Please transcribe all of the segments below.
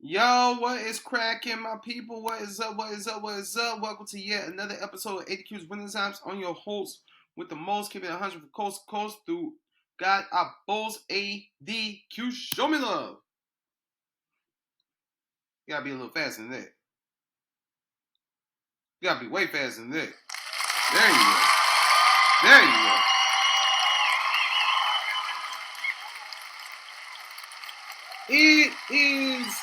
Yo, what is cracking, my people? What is up? What is up? What is up? Welcome to yet another episode of ADQ's Winning Times. On your host with the most, keeping it 100 from coast to coast through God, our boss ADQ. Show me love. You gotta be a little faster than that. You gotta be way faster than that. There you go. There you go. It is.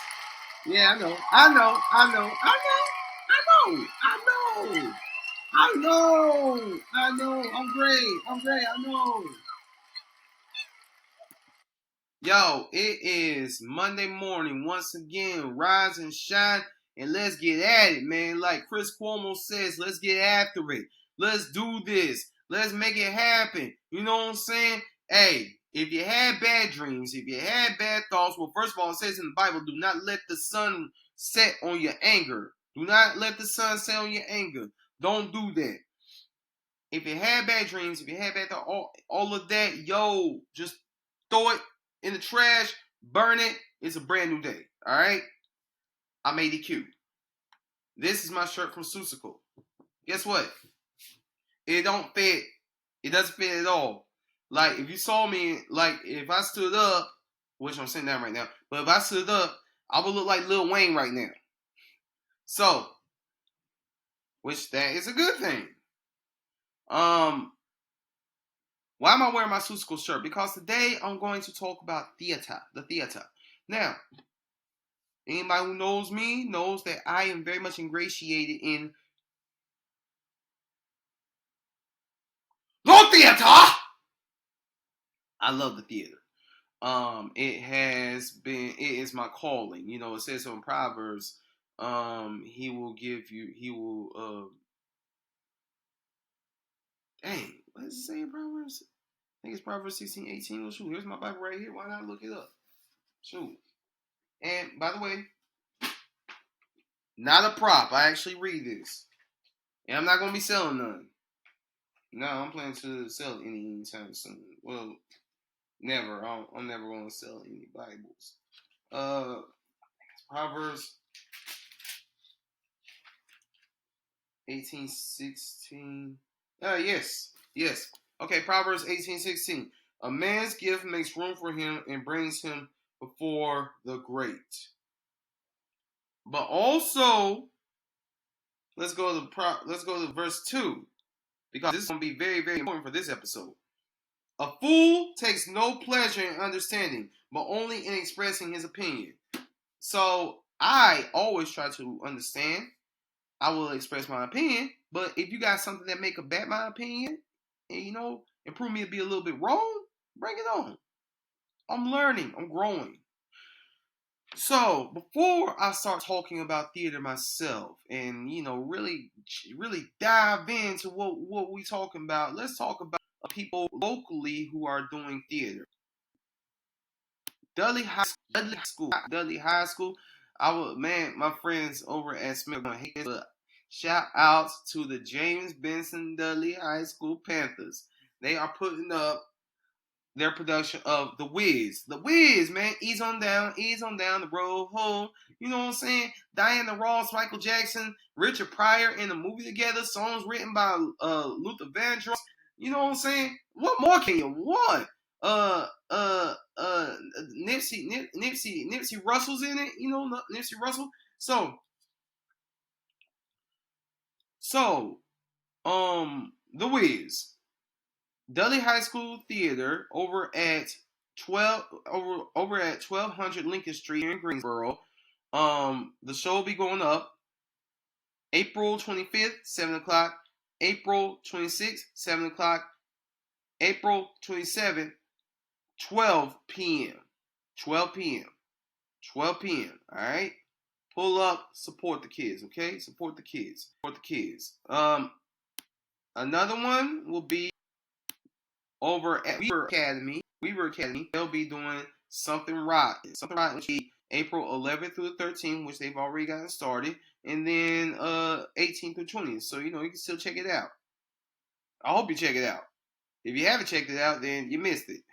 Yeah, I know. I know. I know. I know. I know. I know. I know. I know. I'm great. I'm great. I know. Yo, it is Monday morning once again. Rise and shine, and let's get at it, man. Like Chris Cuomo says, let's get after it. Let's do this. Let's make it happen. You know what I'm saying? Hey, if you had bad dreams, if you had bad thoughts, well, first of all, it says in the Bible, do not let the sun set on your anger. Do not let the sun set on your anger. Don't do that. If you had bad dreams, if you had bad thoughts, all of that, yo, just throw it in the trash, burn it. It's a brand new day. All right. I'm ADQ. This is my shirt from Susical. Guess what? It don't fit. It doesn't fit at all. Like if you saw me, like if I stood up, which I'm sitting down right now, but if I stood up, I would look like Lil Wayne right now. So, which that is a good thing. Why am I wearing my Susical shirt? Because today I'm going to talk about theater, the theater. Now, anybody who knows me knows that I am very much ingratiated in the theater. I love the theater. It is my calling. You know, it says so in Proverbs, he will give you, dang, what does it say in Proverbs? I think it's Proverbs 16:18. Well, shoot, here's my Bible right here. Why not look it up? Shoot. And by the way, not a prop. I actually read this. And I'm not going to be selling none. No, I'm planning to sell anytime soon. Well, never. I'm never going to sell any Bibles. Proverbs 18:16. Yes. Okay, Proverbs 18:16. A man's gift makes room for him and brings him before the great. But also, let's go to verse 2 because this is going to be very, very important for this episode. A fool takes no pleasure in understanding, but only in expressing his opinion. So I always try to understand. I will express my opinion, but if you got something that make combat my opinion, and and prove me to be a little bit wrong, bring it on. I'm learning. I'm growing. So before I start talking about theater myself, and really dive into what we talking about, let's talk about people locally who are doing theater. Dudley High School. My friends over at Smith are gonna hate this, but shout out to the James Benson Dudley High School Panthers. They are putting up their production of The Wiz. The Wiz, man, ease on down the road home. You know what I'm saying? Diana Ross, Michael Jackson, Richard Pryor in the movie together. Songs written by Luther Vandross. You know what I'm saying? What more can you want? Nipsey Russell's in it. You know, Nipsey Russell. The Wiz. Dudley High School Theater over at 1200 Lincoln Street here in Greensboro. The show will be going up April 25th, 7 o'clock, April 26th, 7 o'clock, April 27th, 12 p.m. 12 p.m. 12 p.m. Alright? Pull up, support the kids, okay? Support the kids. Another one will be over at Weaver Academy. They'll be doing Something Rotten. Something Rotten will be April 11th through the 13th, which they've already gotten started, and then 18th through 20th. So you can still check it out. I hope you check it out. If you haven't checked it out, then you missed it.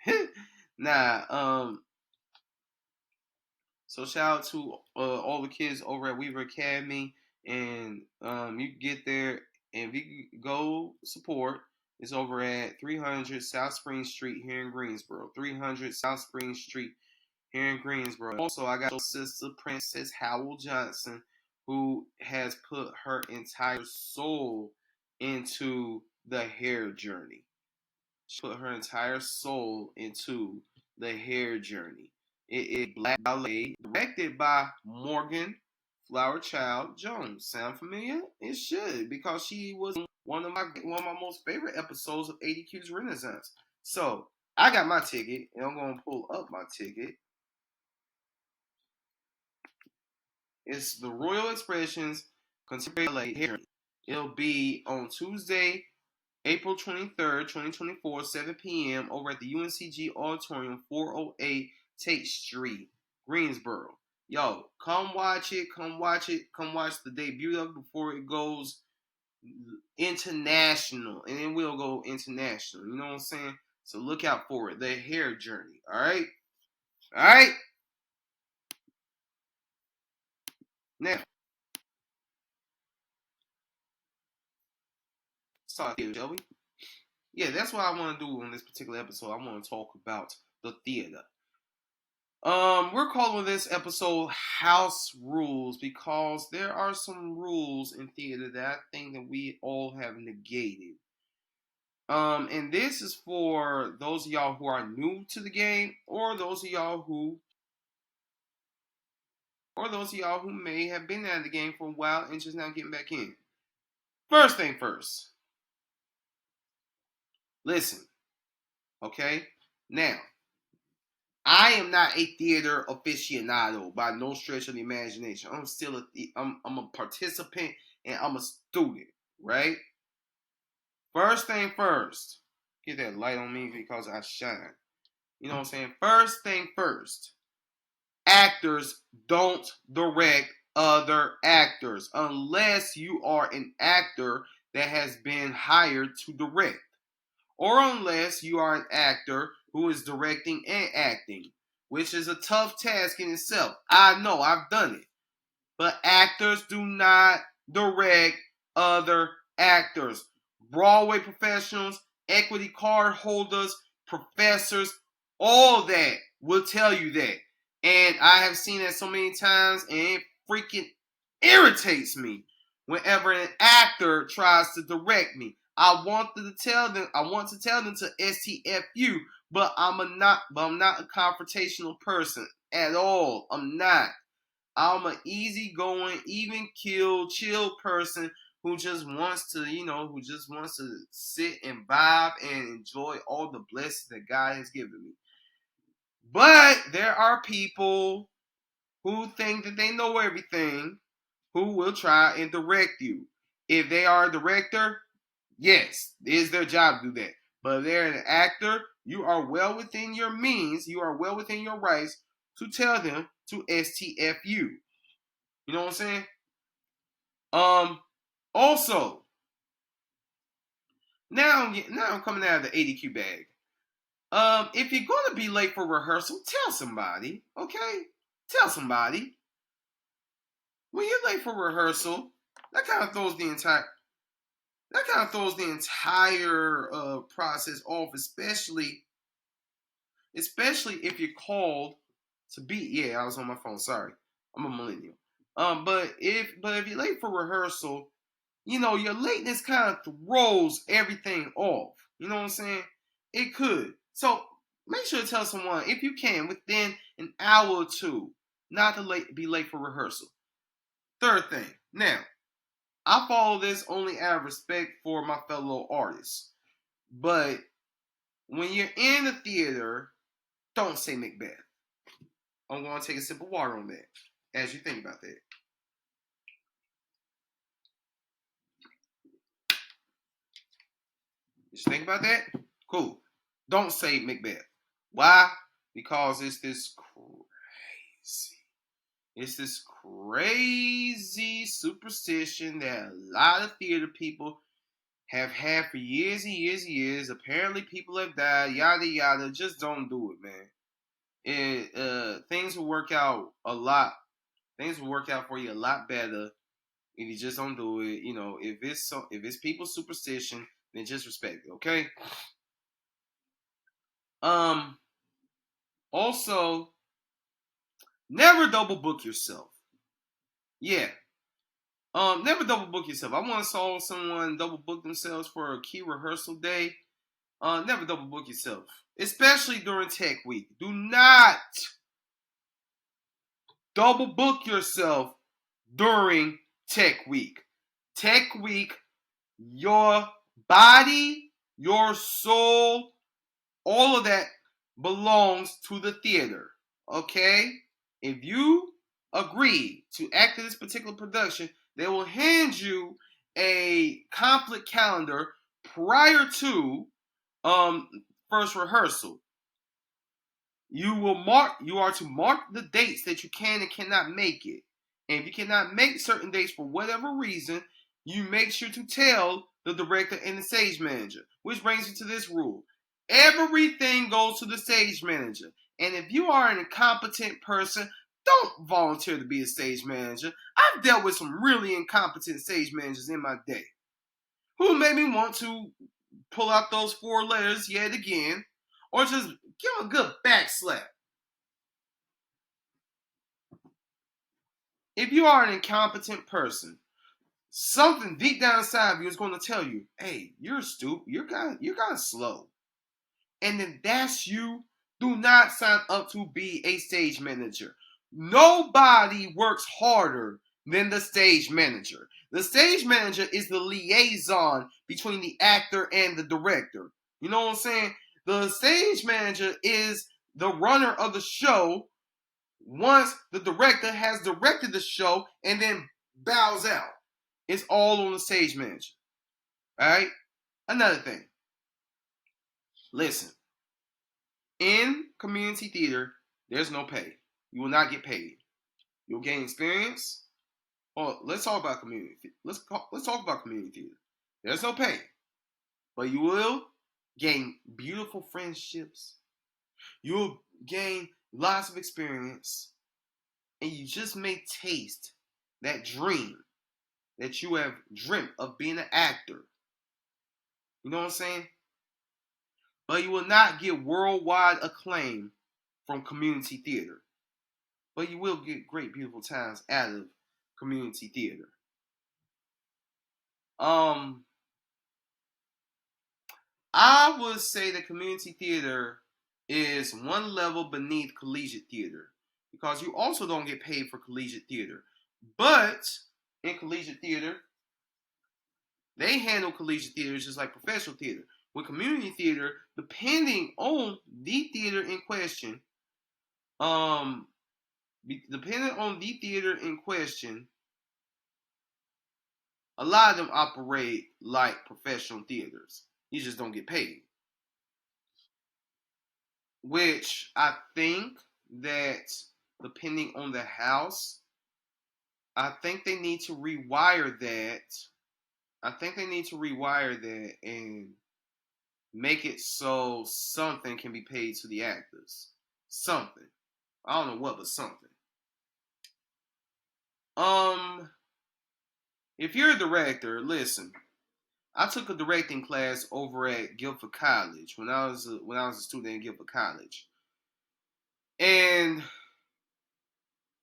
So shout out to all the kids over at Weaver Academy, and you can get there, and if you go support, it's over at 300 South Spring Street here in Greensboro. 300 South Spring Street here in Greensboro. Also, I got sister Princess Howell Johnson, who has put her entire soul into the hair journey. She put her entire soul into the hair journey. It is Black Ballet, directed by Morgan Flowerchild Jones. Sound familiar? It should, because she was one of my most favorite episodes of ADQ's Renaissance. So I got my ticket, and I'm gonna pull up my ticket. It's the Royal Expressions Contemporary Ballet Hair Journey. It'll be on Tuesday, April 23rd, 2024, 7 p.m. over at the UNCG Auditorium, 408 Tate Street, Greensboro. Yo, come watch it. Come watch it. Come watch the debut of it before it goes international. And it will go international. You know what I'm saying? So look out for it. The hair journey. All right? All right? Now, start theater, shall we? Yeah, that's what I want to do in this particular episode. I want to talk about the theater. We're calling this episode House Rules because there are some rules in theater that I think that we all have negated. And this is for those of y'all who are new to the game, or those of y'all who may have been out of the game for a while and just now getting back in. First thing first. Listen, okay? Now, I am not a theater aficionado by no stretch of the imagination. I'm still I'm a participant and I'm a student, right? First thing first. Get that light on me because I shine. You know what I'm saying? First thing first. Actors don't direct other actors unless you are an actor that has been hired to direct. Or unless you are an actor who is directing and acting, which is a tough task in itself. I know, I've done it. But actors do not direct other actors. Broadway professionals, equity card holders, professors, all that will tell you that. And I have seen that so many times, and it freaking irritates me whenever an actor tries to direct me. I want to tell them to STFU, but I'm not a confrontational person at all. I'm not. I'm an easygoing, even keel, chill person who just wants to, sit and vibe and enjoy all the blessings that God has given me. But there are people who think that they know everything, who will try and direct you. If they are a director, yes, it is their job to do that. But if they're an actor, you are well within your means, you are well within your rights to tell them to STFU. You know what I'm saying? Also, now I'm coming out of the ADQ bag. If you're gonna be late for rehearsal, tell somebody, okay? Tell somebody. When you're late for rehearsal, that kind of throws the entire process off, especially if you're called to be. Yeah, I was on my phone. Sorry, I'm a millennial. But if you're late for rehearsal, your lateness kind of throws everything off. You know what I'm saying? It could. So make sure to tell someone, if you can, within an hour or two, not to be late for rehearsal. Third thing. Now, I follow this only out of respect for my fellow artists. But when you're in the theater, don't say Macbeth. I'm going to take a sip of water on that as you think about that. Just think about that? Cool. Don't say Macbeth. Why? Because it's this crazy superstition that a lot of theater people have had for years and years and years. Apparently people have died, yada yada. Just don't do it, man. things will work out a lot. Things will work out for you a lot better if you just don't do it. You know, if it's people's superstition, then just respect it. Okay. Um. Also, never double book yourself. Yeah. Never double book yourself. I once saw someone double book themselves for a key rehearsal day. Never double book yourself, especially during Tech Week. Do not double book yourself during Tech Week. Tech Week, your body, your soul, all of that belongs to the theater. Okay? If you agree to act in this particular production, they will hand you a conflict calendar prior to um first rehearsal. You are to mark the dates that you can and cannot make it. And if you cannot make certain dates for whatever reason, you make sure to tell the director and the stage manager. Which brings you to this rule. Everything goes to the stage manager. And if you are an incompetent person, don't volunteer to be a stage manager. I've dealt with some really incompetent stage managers in my day who made me want to pull out those 4 letters yet again or just give them a good back slap. If you are an incompetent person, something deep down inside of you is going to tell you, "Hey, you're stupid. You're kind of slow." And then that's you. Do not sign up to be a stage manager. Nobody works harder than the stage manager. The stage manager is the liaison between the actor and the director. You know what I'm saying? The stage manager is the runner of the show once the director has directed the show and then bows out. It's all on the stage manager. Alright? Another thing. Listen. In community theater, there's no pay. You will not get paid. You'll gain experience. Oh, let's talk about community. Let's talk about community theater. There's no pay, but you will gain beautiful friendships. You'll gain lots of experience, and you just may taste that dream that you have dreamt of being an actor. You know what I'm saying? But you will not get worldwide acclaim from community theater. But you will get great, beautiful times out of community theater. I would say that community theater is one level beneath collegiate theater because you also don't get paid for collegiate theater. But in collegiate theater, they handle collegiate theater just like professional theater. With community theater, depending on the theater in question, um, depending on the theater in question, a lot of them operate like professional theaters. You just don't get paid. Which I think that depending on the house, I think they need to rewire that. I think they need to rewire that and make it so something can be paid to the actors. Something. I don't know what, but something. Um, if you're a director, listen. I took a directing class over at Guilford College when I was a student at Guilford College. And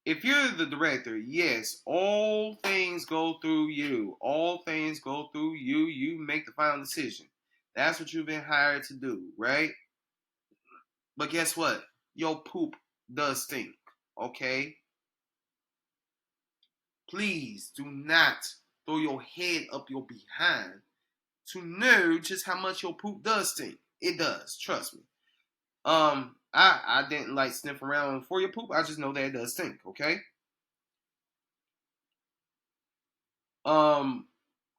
if you're the director, yes, all things go through you. All things go through you. You make the final decision. That's what you've been hired to do, right? But guess what? Your poop does stink, okay? Please do not throw your head up your behind to know just how much your poop does stink. It does, trust me. I didn't like sniff around for your poop. I just know that it does stink, okay? Um,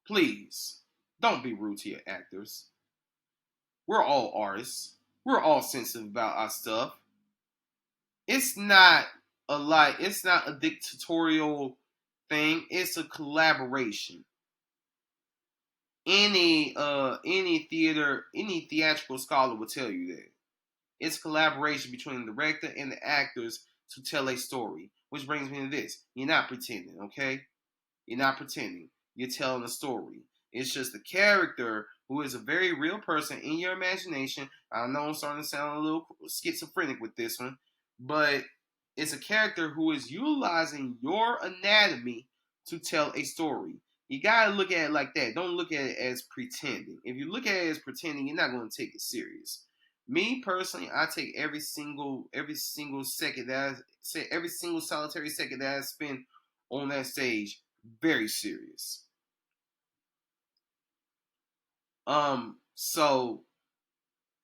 please don't be rude to your actors. We're all artists. We're all sensitive about our stuff. It's not it's not a dictatorial thing. It's a collaboration. Any theatrical scholar will tell you that. It's collaboration between the director and the actors to tell a story. Which brings me to this. You're not pretending, okay? You're not pretending. You're telling a story. It's just a character who is a very real person in your imagination. I know I'm starting to sound a little schizophrenic with this one, but it's a character who is utilizing your anatomy to tell a story. You gotta look at it like that. Don't look at it as pretending. If you look at it as pretending, you're not gonna take it serious. Me personally, I take every single second that I say every single solitary second that I spend on that stage very serious. So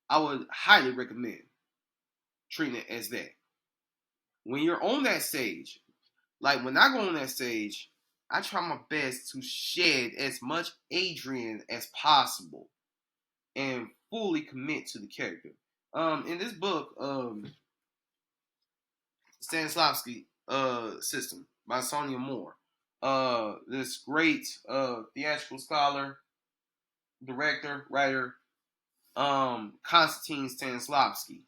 I would highly recommend treating it as that. When you're on that stage, like when I go on that stage, I try my best to shed as much Adrian as possible and fully commit to the character. In this book, Stanislavski System by Sonia Moore, this great theatrical scholar, director, writer, Konstantin Stanislavski.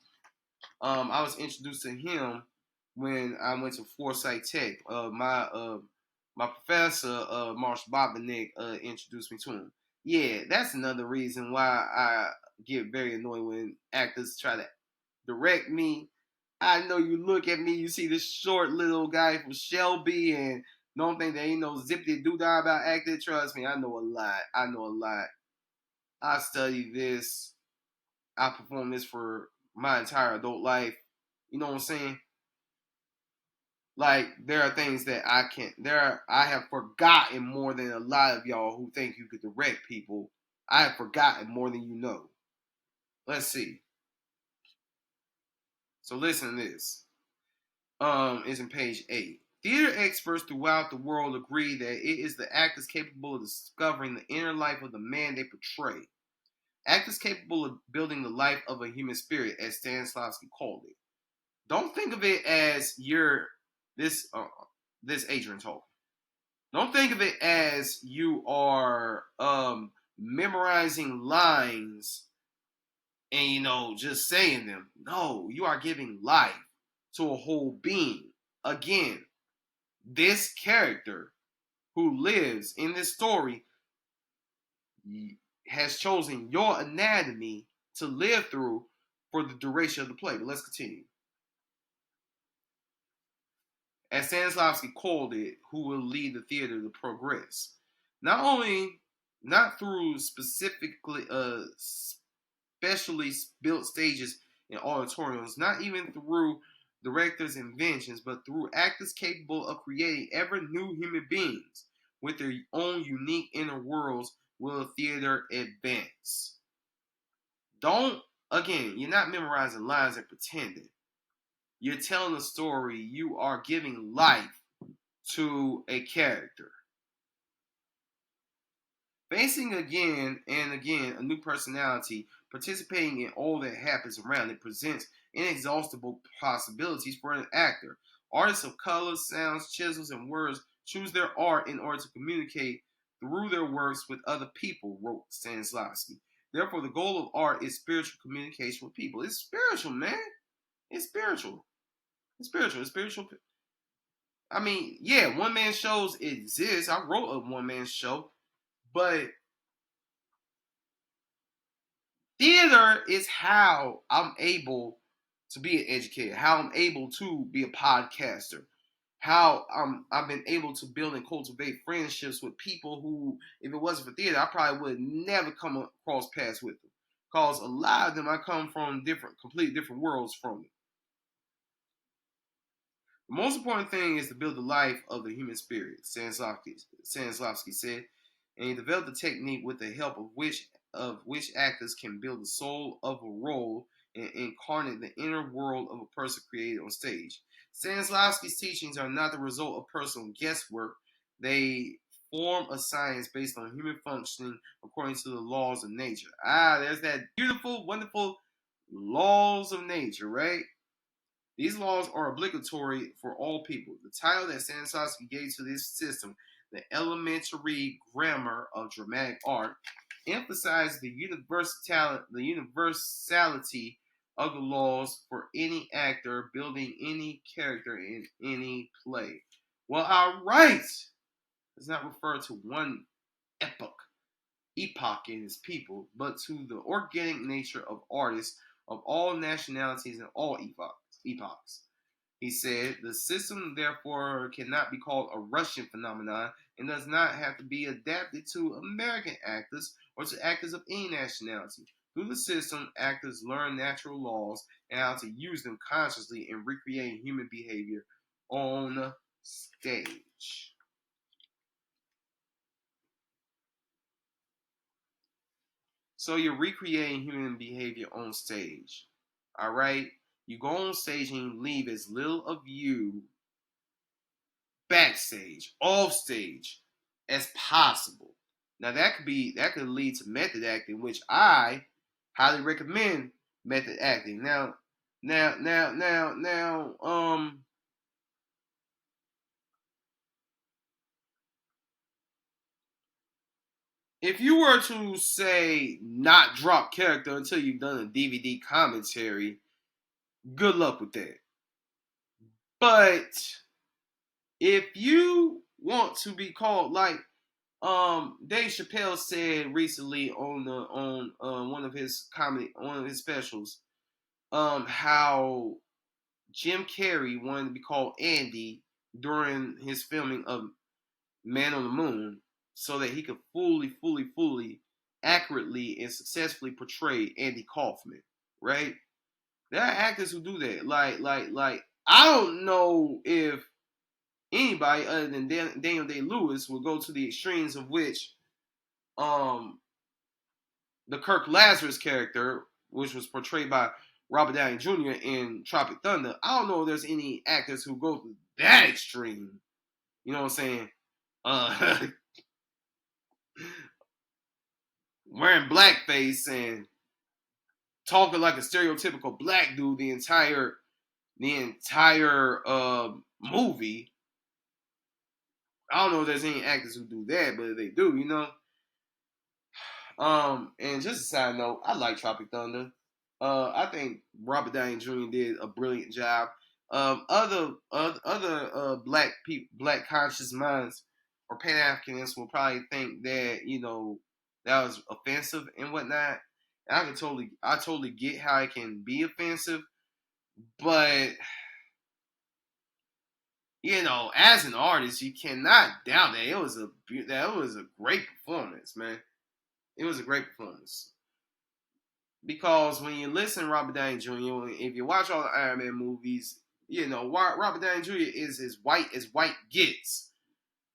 I was introduced to him when I went to Foresight Tech. My professor, Marshall Bobanek, introduced me to him. Yeah, that's another reason why I get very annoyed when actors try to direct me. I know you look at me, you see this short little guy from Shelby, and don't think there ain't no zippity doo dah about acting. Trust me, I know a lot. I know a lot. I study this. I performed this for my entire adult life. You know what I'm saying? Like there are things that I have forgotten more than a lot of y'all who think you could direct people. I have forgotten more than you know. Let's see. So listen to this. Is in page 8. Theater experts throughout the world agree that it is the actors capable of discovering the inner life of the man they portray. Actors capable of building the life of a human spirit, as Stanislavski called it. Don't think of it as this Adrian talk. Don't think of it as you are memorizing lines and just saying them. No, you are giving life to a whole being. Again, this character who lives in this story has chosen your anatomy to live through for the duration of the play. But let's continue. As Stanislavski called it, who will lead the theater to progress. Not through specially built stages and auditoriums, not even through directors' inventions, but through actors capable of creating ever new human beings with their own unique inner worlds will theater advance. You're not memorizing lines and pretending. You're telling a story. You are giving life to a character. Facing again and again a new personality, participating in all that happens around it presents inexhaustible possibilities for an actor. Artists of colors, sounds, chisels, and words choose their art in order to communicate through their works with other people, wrote Stanislavski. Therefore, the goal of art is spiritual communication with people. It's spiritual, man. It's spiritual. It's spiritual. It's spiritual. I mean, yeah, one man shows exist. I wrote a one man show, but theater is how I'm able to be an educator, how I'm able to be a podcaster, how I've been able to build and cultivate friendships with people who, if it wasn't for theater, I probably would never come across paths with them. Because a lot of them I come from completely different worlds from. The most important thing is to build the life of the human spirit, Stanislavski said, and he developed a technique with the help of which actors can build the soul of a role and incarnate the inner world of a person created on stage. Stanislavski's teachings are not the result of personal guesswork. They form a science based on human functioning according to the laws of nature. There's that beautiful, wonderful laws of nature, right? These laws are obligatory for all people. The title that Stanislavski gave to this system, the elementary grammar of dramatic art, emphasized the universality of the laws for any actor building any character in any play. Well, our rights does not refer to one epoch in his people, but to the organic nature of artists of all nationalities and all epochs. He said, the system therefore cannot be called a Russian phenomenon and does not have to be adapted to American actors or to actors of any nationality. Through the system, actors learn natural laws and how to use them consciously in recreating human behavior on stage. So you're recreating human behavior on stage. All right? You go on stage and you leave as little of you backstage, off stage, as possible. Now that could lead to method acting, which I highly recommend method acting. Now, if you were to say not drop character until you've done a DVD commentary, good luck with that. But if you want to be called like Dave Chappelle said recently on one of his specials, how Jim Carrey wanted to be called Andy during his filming of Man on the Moon, so that he could fully, accurately and successfully portray Andy Kaufman. Right? There are actors who do that. Like I don't know if anybody other than Daniel Day-Lewis will go to the extremes of which the Kirk Lazarus character, which was portrayed by Robert Downey Jr. in Tropic Thunder. I don't know if there's any actors who go to that extreme. You know what I'm saying? Wearing blackface and talking like a stereotypical black dude the entire movie. I don't know if there's any actors who do that, but if they do, you know. And just a side note, I like Tropic Thunder. I think Robert Downey Jr. did a brilliant job. Other black conscious minds or Pan Africanists will probably think that that was offensive and whatnot. And I totally get how it can be offensive, but as an artist, you cannot doubt that it was a great performance, man. It was a great performance. Because when you listen to Robert Downey Jr., if you watch all the Iron Man movies, Robert Downey Jr. is as white gets.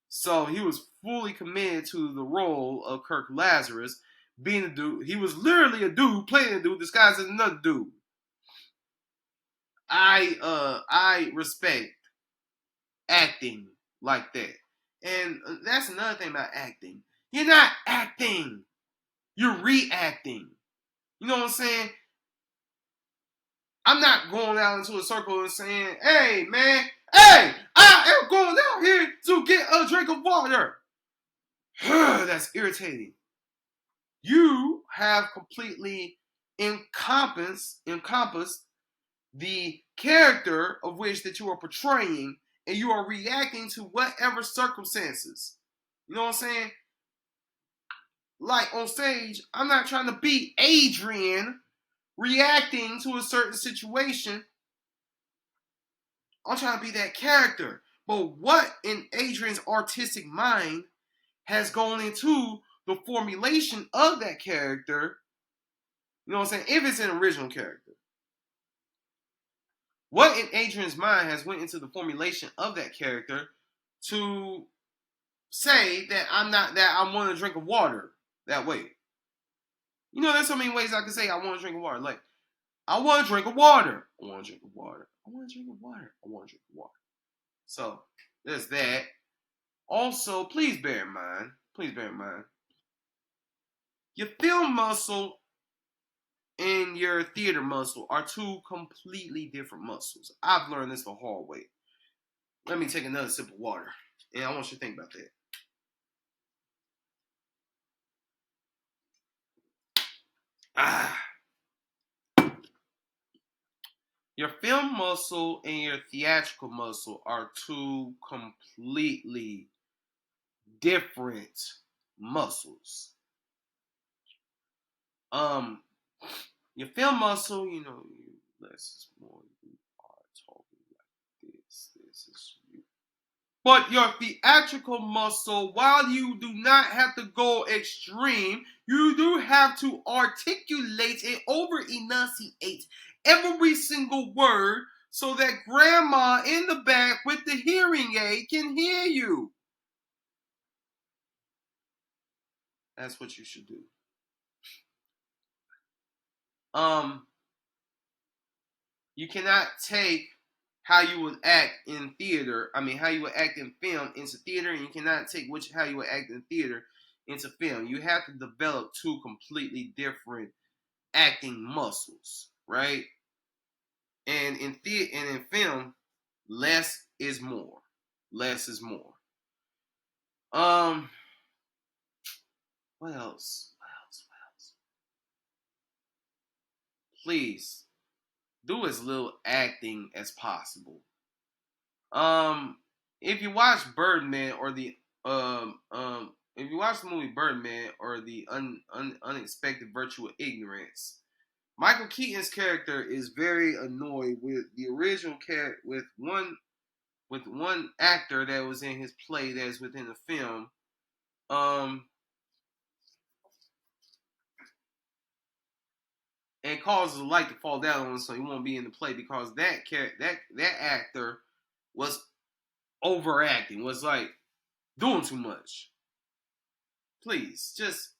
So he was fully committed to the role of Kirk Lazarus, being a dude. He was literally a dude playing a dude disguised as another dude. I respect acting like that. And that's another thing about acting. You're not acting. You're reacting. You know what I'm saying? I'm not going out into a circle and saying, hey, man, hey, I am going out here to get a drink of water. That's irritating. You have completely encompassed the character of which that you are portraying, and you are reacting to whatever circumstances. You know what I'm saying? Like on stage, I'm not trying to be Adrian reacting to a certain situation. I'm trying to be that character. But what in Adrian's artistic mind has gone into the formulation of that character? You know what I'm saying? If it's an original character. What in Adrian's mind has went into the formulation of that character to say that I want a drink of water that way? There's so many ways I can say I want a drink of water. Like, I want a drink of water. I want a drink of water. I want a drink of water. I want a drink of water. So, there's that. Also, please bear in mind, your film muscle and your theater muscle are two completely different muscles. I've learned this the hard way. Let me take another sip of water, and I want you to think about that. Your film muscle and your theatrical muscle are two completely different muscles. Um, your film muscle, you know, less is more. You are talking like this. This is you. But your theatrical muscle, while you do not have to go extreme, you do have to articulate and over enunciate every single word so that grandma in the back with the hearing aid can hear you. That's what you should do. You cannot take how you would act in theater, how you would act in film into theater, and you cannot take how you would act in theater into film. You have to develop two completely different acting muscles, right? And in theater and in film, less is more. Less is more. Um, what else? What else? What else? Please do as little acting as possible. Um, if you watch Birdman or the if you watch the movie Birdman or the unexpected virtue of ignorance, Michael Keaton's character is very annoyed with the original character with one actor that was in his play that is within the film. And causes the light to fall down on him so he won't be in the play because that actor was overacting, was like doing too much. Please, just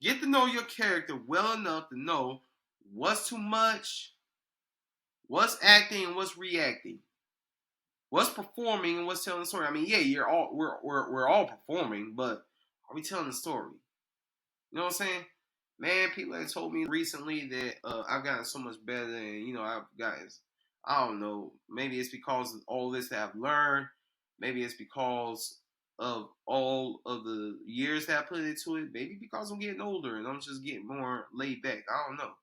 get to know your character well enough to know what's too much, what's acting and what's reacting, what's performing and what's telling the story. We're all performing, but are we telling the story? You know what I'm saying? Man, people have told me recently that I've gotten so much better, and I've gotten. I don't know. Maybe it's because of all this that I've learned. Maybe it's because of all of the years that I put into it. Maybe because I'm getting older and I'm just getting more laid back. I don't know.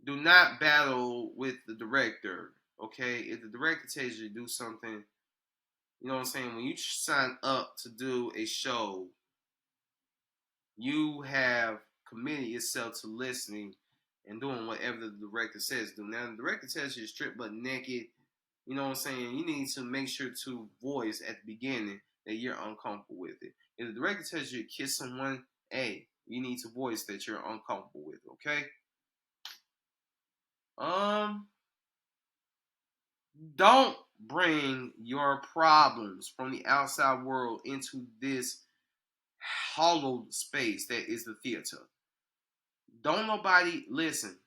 Do not battle with the director. Okay, if the director tells you to do something, you know what I'm saying. When you sign up to do a show, you have committed yourself to listening and doing whatever the director says do. Now, the director tells you to strip butt naked. You know what I'm saying? You need to make sure to voice at the beginning that you're uncomfortable with it. If the director tells you to kiss someone, hey, you need to voice that you're uncomfortable with it, okay? Don't bring your problems from the outside world into this hollow space that is the theater. Don't nobody listen.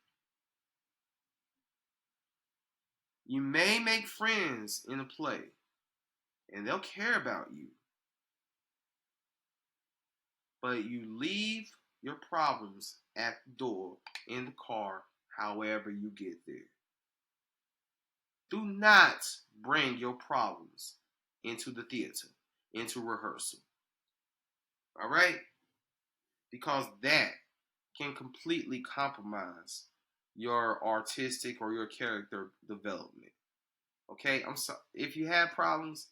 You may make friends in a play, and they'll care about you. But you leave your problems at the door, in the car, however you get there. Do not bring your problems into the theater, into rehearsal. All right? Because that can completely compromise your artistic or your character development. Okay, I'm sorry. If you have problems,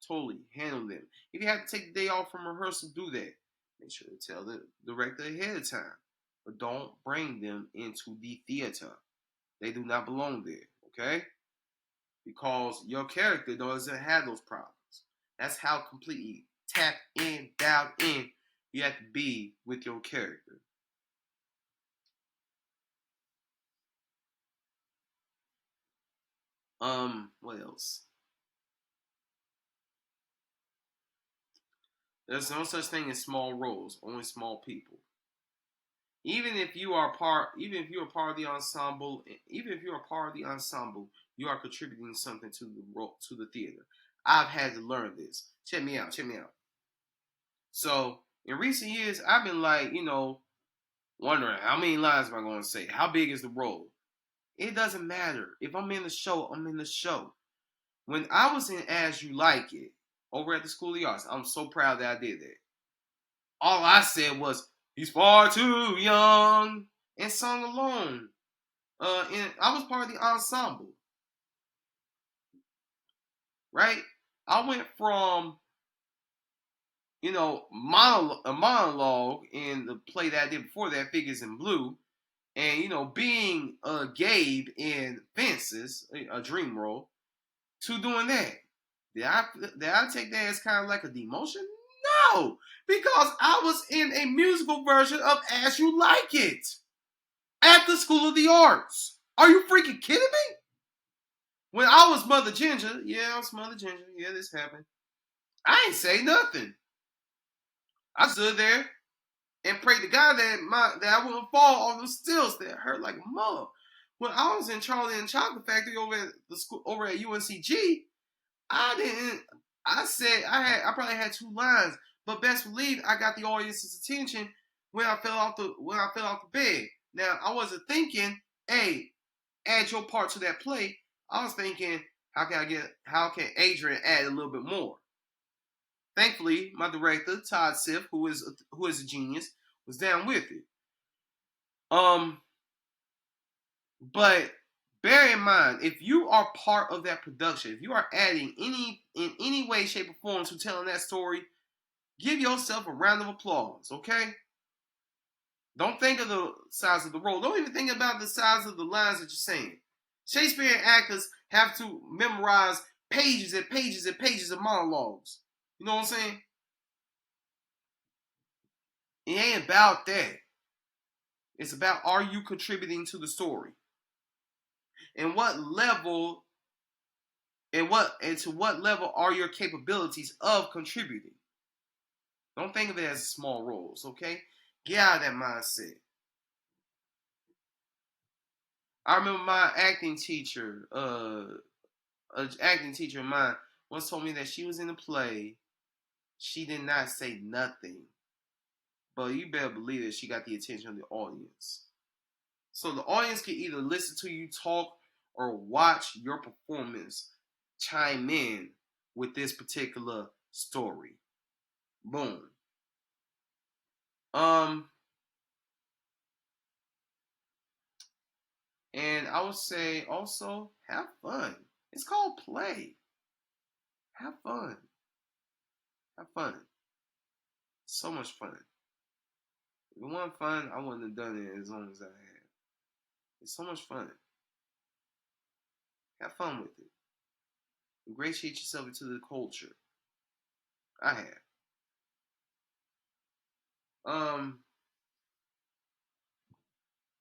totally handle them. If you have to take the day off from rehearsal, do that. Make sure to tell the director ahead of time. But don't bring them into the theater. They do not belong there, okay? Because your character doesn't have those problems. That's how completely tapped in, dialed in you have to be with your character. What else? There's no such thing as small roles, only small people. Even if you are part of the ensemble, you are contributing something to the role, to the theater. I've had to learn this. Check me out. Check me out. So in recent years, I've been wondering how many lines am I going to say? How big is the role? It doesn't matter. If I'm in the show, I'm in the show. When I was in As You Like It over at the School of the Arts, I'm so proud that I did that. All I said was, He's far too young, and sung alone. And I was part of the ensemble, right? I went from a monologue in the play that I did before that, Figures in Blue, and being Gabe in Fences, a dream role, to doing that. Did I take that as kind of like a demotion? No, because I was in a musical version of As You Like It at the School of the Arts. Are you freaking kidding me? When I was Mother Ginger, I was Mother Ginger. Yeah, this happened. I ain't say nothing. I stood there and prayed to God that I wouldn't fall off the stilts that hurt like a mother. When I was in Charlie and Chocolate Factory over at the school over at UNCG, I didn't. I said I probably had 2 lines, but best believe I got the audience's attention when I fell off the bed. Now I wasn't thinking, hey, add your part to that play. I was thinking, how can Adrian add a little bit more? Thankfully, my director Todd Siff, who is a genius, was down with it. But bear in mind, if you are part of that production, if you are adding in any way, shape, or form to telling that story, give yourself a round of applause, okay? Don't think of the size of the role. Don't even think about the size of the lines that you're saying. Shakespearean actors have to memorize pages and pages and pages of monologues. You know what I'm saying? It ain't about that. It's about, are you contributing to the story? And what level and to what level are your capabilities of contributing? Don't think of it as small roles, okay? Get out of that mindset. I remember my acting teacher, an acting teacher of mine, once told me that she was in a play. She did not say nothing, but you better believe that she got the attention of the audience. So the audience can either listen to you talk or watch your performance chime in with this particular story. Boom. And I would say also have fun. It's called play. Have fun. Have fun. So much fun. If it wasn't fun, I wouldn't have done it as long as I have. It's so much fun. Have fun with it. Ingratiate yourself into the culture. I have.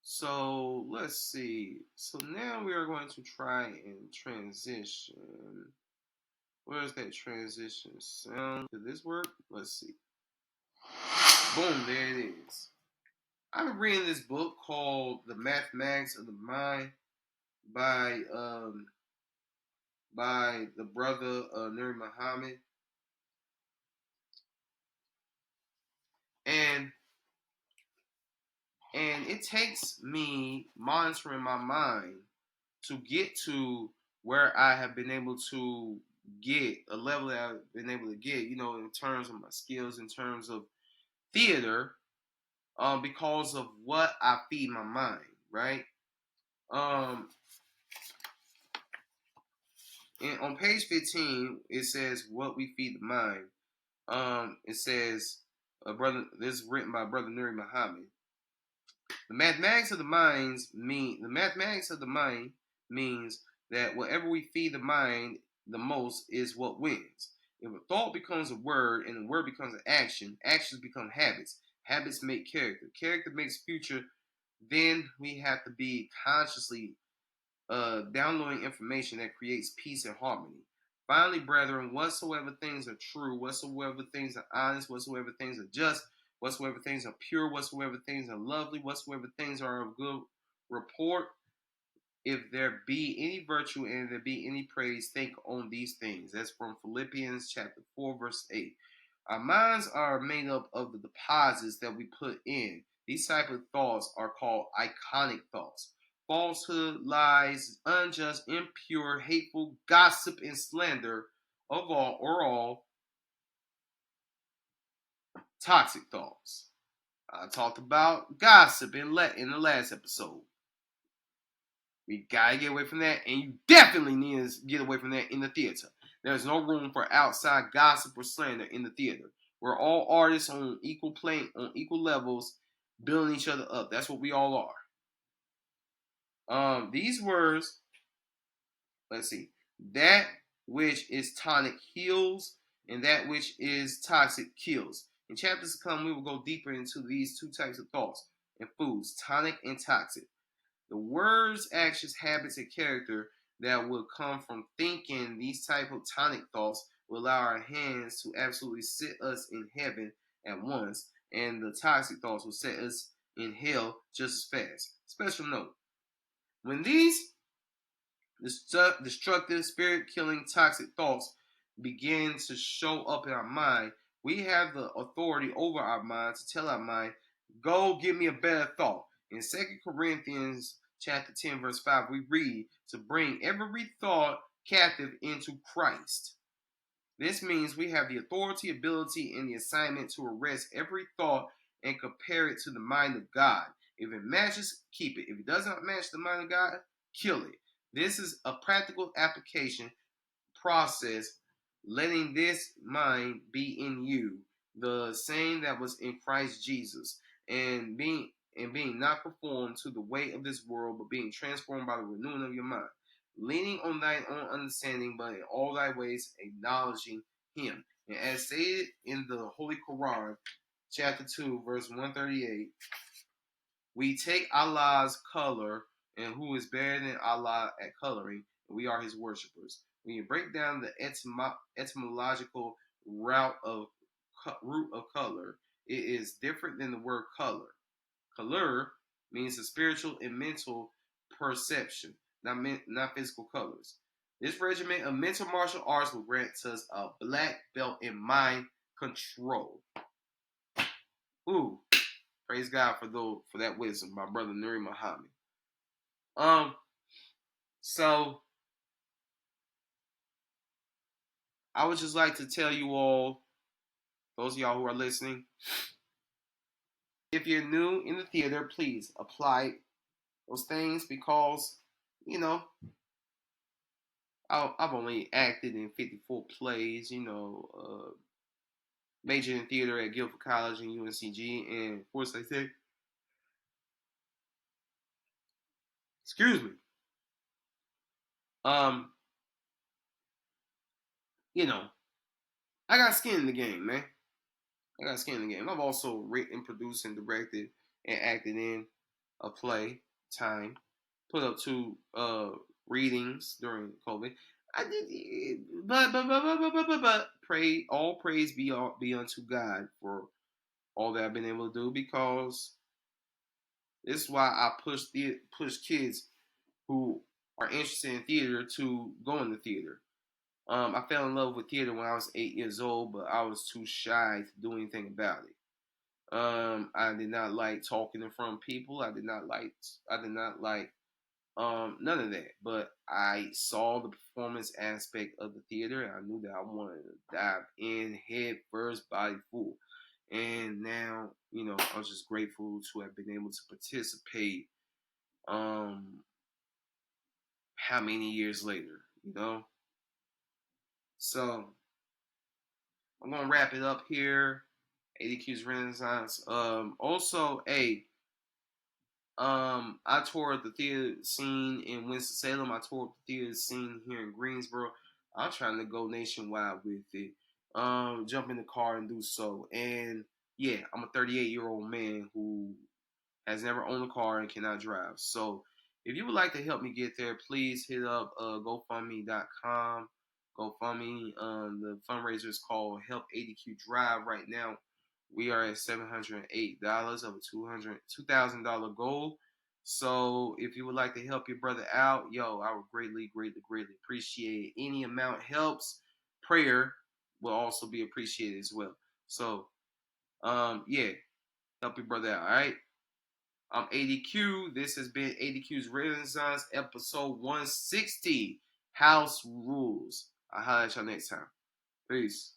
So let's see. So now we are going to try and transition. Where's that transition sound? Did this work? Let's see. Boom, there it is. I've been reading this book called The Mathematics of the Mind by the brother Nuri Muhammad. And it takes me monitoring my mind to get to where I have been able to get a level that I've been able to get, in terms of my skills, in terms of theater, because of what I feed my mind, right? And on page 15, it says what we feed the mind. It says, this is written by Brother Nuri Muhammad. The mathematics of the mind means that whatever we feed the mind the most is what wins. If a thought becomes a word and a word becomes an action, actions become habits. Habits make character. Character makes future. Then we have to be consciously downloading information that creates peace and harmony. Finally, brethren, whatsoever things are true, whatsoever things are honest, whatsoever things are just, whatsoever things are pure, whatsoever things are lovely, whatsoever things are of good report, if there be any virtue and if there be any praise, think on these things. That's from Philippians chapter 4, verse 8. Our minds are made up of the deposits that we put in. These type of thoughts are called iconic thoughts. Falsehood, lies, unjust, impure, hateful, gossip, and slander of all toxic thoughts. I talked about gossip in the last episode. We gotta get away from that, and you definitely need to get away from that in the theater. There's no room for outside gossip or slander in the theater. We're all artists on equal levels, building each other up. That's what we all are. These words, let's see. That which is tonic heals, and that which is toxic kills. In chapters to come, we will go deeper into these two types of thoughts and foods, tonic and toxic. The words, actions, habits, and character that will come from thinking these type of tonic thoughts will allow our hands to absolutely sit us in heaven at once, and the toxic thoughts will set us in hell just as fast. Special note: when these destructive, spirit-killing, toxic thoughts begin to show up in our mind, we have the authority over our mind to tell our mind, "Go, give me a better thought." In 2 Corinthians chapter 10, verse 5, we read to bring every thought captive into Christ. This means we have the authority, ability, and the assignment to arrest every thought and compare it to the mind of God. If it matches, keep it. If it does not match the mind of God, kill it. This is a practical application process, letting this mind be in you, the same that was in Christ Jesus, and being not conformed to the way of this world, but being transformed by the renewing of your mind, leaning on thine own understanding, but in all thy ways acknowledging him. And as stated in the Holy Quran, chapter 2, verse 138, we take Allah's color, and who is better than Allah at coloring, and we are his worshippers. When you break down the etymological root of color, it is different than the word color. Color means the spiritual and mental perception, not physical colors. This regiment of mental martial arts will grant us a black belt in mind control. Ooh, praise God for that wisdom, my brother Nuri Muhammad. So I would just like to tell you all, those of y'all who are listening, if you're new in the theater, please apply those things because, you know, I've only acted in 54 plays, majored in theater at Guilford College and UNCG, and of course I say, excuse me, um, I got skin in the game, man. I got skin in the game. I've also written, produced, and directed and acted in a play, Time. Put up 2 readings during COVID. I did, but pray, all praise be unto God for all that I've been able to do, because this is why I push kids who are interested in theater to go into theater. I fell in love with theater when I was 8 years old, but I was too shy to do anything about it. I did not like talking in front of people. I did not like none of that. But I saw the performance aspect of the theater, and I knew that I wanted to dive in head first, body full. And now, I was just grateful to have been able to participate. How many years later? So I'm gonna wrap it up here. ADQ's Renaissance. Also, I toured the theater scene in Winston-Salem. I toured the theater scene here in Greensboro. I'm trying to go nationwide with it. Jump in the car and do so. And yeah, I'm a 38-year-old man who has never owned a car and cannot drive. So if you would like to help me get there, please hit up GoFundMe.com. GoFundMe. The fundraiser is called Help ADQ Drive. Right now, we are at $708 of a $2,000 goal. So if you would like to help your brother out, I would greatly, greatly, greatly appreciate it. Any amount helps. Prayer will also be appreciated as well. So, yeah, help your brother out. All right. I'm ADQ. This has been ADQ's Renaissance, episode 160, House Rules. I'll holler at y'all next time. Peace.